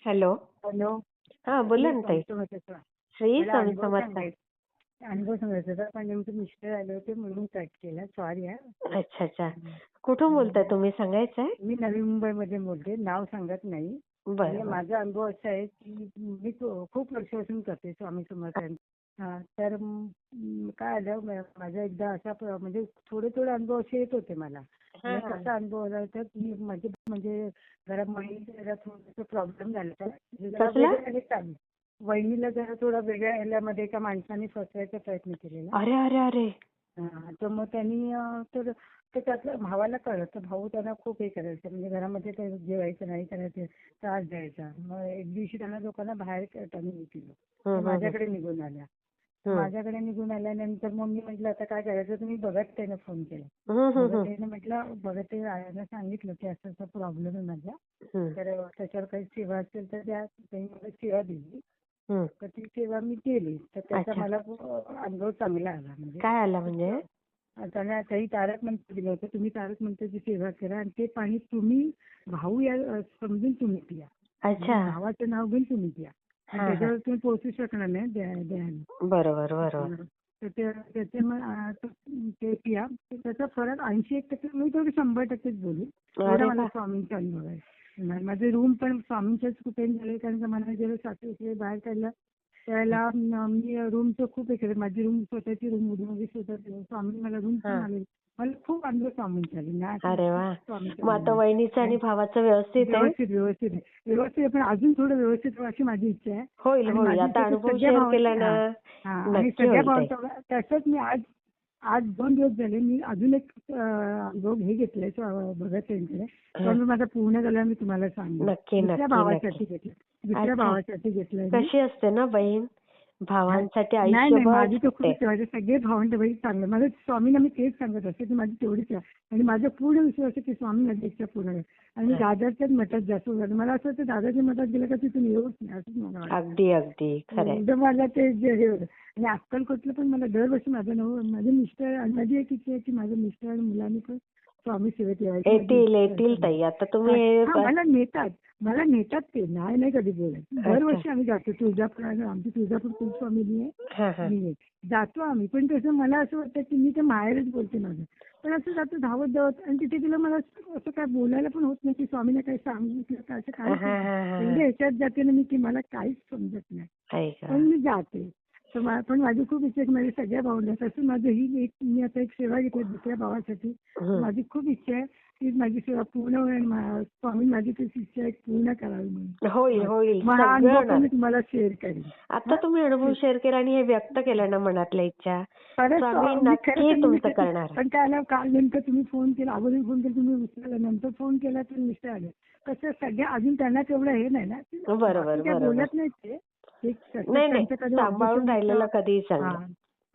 Hello. Hello. हा बोला श्री ना ताई. स्वामी समर्थ. श्री मला स्वामी समर्थ. अनुभव सांगायचा होता पण नेमके मिस्टर आले होते म्हणून कट केला. सॉरी हा. अच्छा अच्छा. कुठून बोलताय तुम्ही, सांगायचंय? मी नवी मुंबईमध्ये बोलते, नाव सांगत नाही. बरं आणि बरं. माझा अनुभव असा आहे की मी खूप वर्षापासून करते स्वामी समर्थांचा. तर काय आलं माझा एकदा असा म्हणजे थोडे थोडे अनुभव असे येत होते मला. आणि हा. कसा अनुभव आला होता की माझे म्हणजे घरामध्ये जरा थोडासा प्रॉब्लेम झाला होता. जरा कसला? वेगळ्याने चालू. वहिनीला जरा थोडा वेगळ्या ह्याच्यामध्ये एका माणसाने फसवायचा प्रयत्न केलेला. अरे अरे अरे. तर मग त्यांनी तर त्यातलं भावाला कळलं तर भाऊ त्यांना खूप हे करायचं म्हणजे घरामध्ये ते जेवायचं नाही करायचं, त्रास द्यायचा. मग एक दिवशी त्यांना लोकांना बाहेर काढताना केलं. माझ्याकडे निघून आल्या. माझ्याकडे निघून आल्यानंतर मग मी म्हटलं आता काय करायचं, तुम्ही बघत त्याने फोन केला. त्याने म्हटलं बघत ते आयांना सांगितलं की असं असा प्रॉब्लेम आहे माझा, तर त्याच्यावर काही सेवा असेल तर त्या त्यांनी मला सेवा दिली. तर ती सेवा मी केली तर त्याचा मला अनुभव चांगला आला. म्हणजे काय आला म्हणजे? त्यांना काही तारक मंत्र दिलं होतं, तुम्ही तारक मंत्राची सेवा करा आणि ते पाणी तुम्ही भाऊ या समजून तुम्ही पिया. अच्छा. भावाचं नाव घेऊन तुम्ही पिया. त्याच्यावर तुम्ही पोहोचू शकणार नाही देहाने. बरोबर बरोबर. तर त्याचे मग ते पिया. त्याचा फरक 81% मी तेवढे 100%च बोलू. एवढा मला स्वामींचा अनुभव आहे. माझे रूम पण स्वामींच्याच कुठे झाले, कारण का मला जेव्हा सासू बाहेर काढलं त्यावेळेला मी रूमचं खूप हे केलं. माझी रूम स्वतःची रूम होती, माझी स्वतःची स्वामी मला रूम पण आले. मला खूप अनुभव स्वामींचा आले. अरे वा. मग आता वहिनीचं आणि भावाचं व्यवस्थित आहे? व्यवस्थित आहे पण अजून थोडं व्यवस्थित व्हावं अशी माझी इच्छा आहे. होईल होईल. आता अनुभव शेअर केला ना, नक्की होईल ताई. तसंच मी आज 2 दिवस झाले मी अजून एक अनुभव हे घेतलाय भगत यांच्याकडे. पण माझा पूर्ण झाला मी तुम्हाला सांगेन. नक्की दुसऱ्या भावासाठी घेतलं. दुसऱ्या भावासाठी घेतलंय. कशी असते ना बहीण, भावांसाठी नाही आयुष्यभर माझी तर खूप माझे सगळे भावंड बहीण चांगलं. माझं स्वामींना मी तेच सांगत असते की माझी तेवढीच आहे आणि माझा पूर्ण विश्वास आहे की स्वामी माझी इच्छा पूर्ण आहे. आणि मी दादरच्याच मठात जास्त झालं. मला असं वाटतं दादाच्या मठात गेलं का तिथून येऊच नाही असंच मला वाटतं. अगदी अगदी खरं. एकदम मला ते हे होतं. आणि अक्कलकोटला पण मला दरवर्षी माझे मिस्टर आणि माझी एक इच्छा आहे की माझे मिस्टर आणि मुलांनी पण स्वामी सेवेत यायचं. येतील ताई. आता तुम्ही मला नेतात ते नाही कधी बोलत. दरवर्षी आम्ही जातो. तुळजापूर आमची तुळजापूर कुलस्वामिनी आहे. जातो आम्ही. पण तसं मला असं वाटतं की मी ते माहेरच बोलते माझं. पण असं जातो धावत धावत आणि तिथे तिला मला असं काय बोलायला पण होत नाही की स्वामीने काही सांगितलं का असं काही एवढ्या ह्याच्यात जाते ना मी की मला काहीच समजत नाही. पण मी जाते. पण माझी खूप इच्छा आहे की माझ्या सगळ्या भावंडा तसं माझं ही मी आता एक सेवा घेतली दुसऱ्या भावासाठी. माझी खूप इच्छा आहे की माझी सेवा पूर्ण होईल. स्वामी माझी तशी इच्छा आहे पूर्ण करावी म्हणून. होईल होईल. हा अनुभव मी तुम्हाला शेअर करेन. आता तुम्ही अनुभव शेअर केला आणि हे व्यक्त केलं ना मनातल्या इच्छा, स्वामी नक्की तुमचं करणार. पण काय काल नेमकं तुम्ही फोन केला, अगोदर फोन केला तुम्ही उचलला, नंतर फोन केला तर मिस्टर आले. कसं सगळ्या अजून त्यांना तेवढं हे नाही ना. बरोबर बोलत नाही ते. नाही सांभाळून राहिलेलं कधीही चांगलं.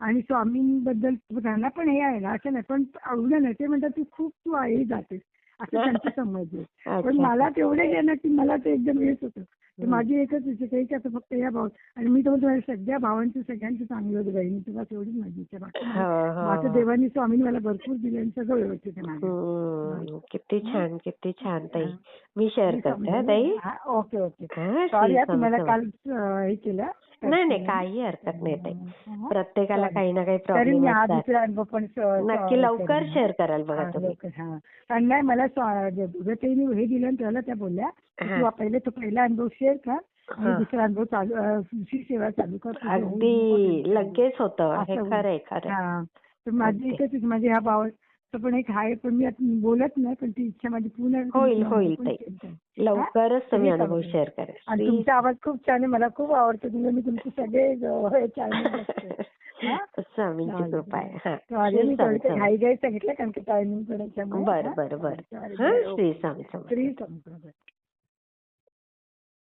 आणि स्वामींबद्दल त्यांना पण हे आहे ना, असं नाही पण एवढं नाही. ते म्हणतात की खूप तू आई जातेस असं त्यांचं समज आहे. पण मला तेवढे हे ना की मला ते एकदम हेच होतं. माझी एकच इच्छा आहे की आता फक्त या भाव आणि मी तर सगळ्या भावांचं सगळ्यांचं चांगलं होतं. बहिणीचं बस एवढीच माझी इच्छा. माझं देवानी स्वामींनी मला भरपूर दिले आणि सगळं व्यवस्थित आहे माझं. किती छान किती छान ताई. मी शेअर करते ताई. Okay okay. सॉरी तुम्हाला काल हे केलं. नाही काही हरकत नाही ताई. प्रत्येकाला काही ना काही प्रॉब्लेम असतात. नक्की लवकर शेअर कराल बघा तुम्ही. आणि नाही मला हे दिलं त्याला त्या बोलल्या तू पहिला अनुभव शेअर कर आणि दुसरा अनुभव दुसरी सेवा चालू कर. अगदी लगेच होतं हे खरंय खरं. तर माझी एकच माझे ह्या भावाचं पण एक आहे पण मी बोलत नाही पण ती इच्छा माझी पूर्ण होईल होईल ताई. लवकरच तुम्ही अनुभव शेअर करा. आणि तुमचा आवाज खूप छान आहे. मला खूप आवडतो. मी तुमचे सगळे चॅनल स्वामींची कृपा आहे. घाई सांगितलं कारण की टायमिंग पण बरं बरं बरं. श्री स्वामी समर्थ.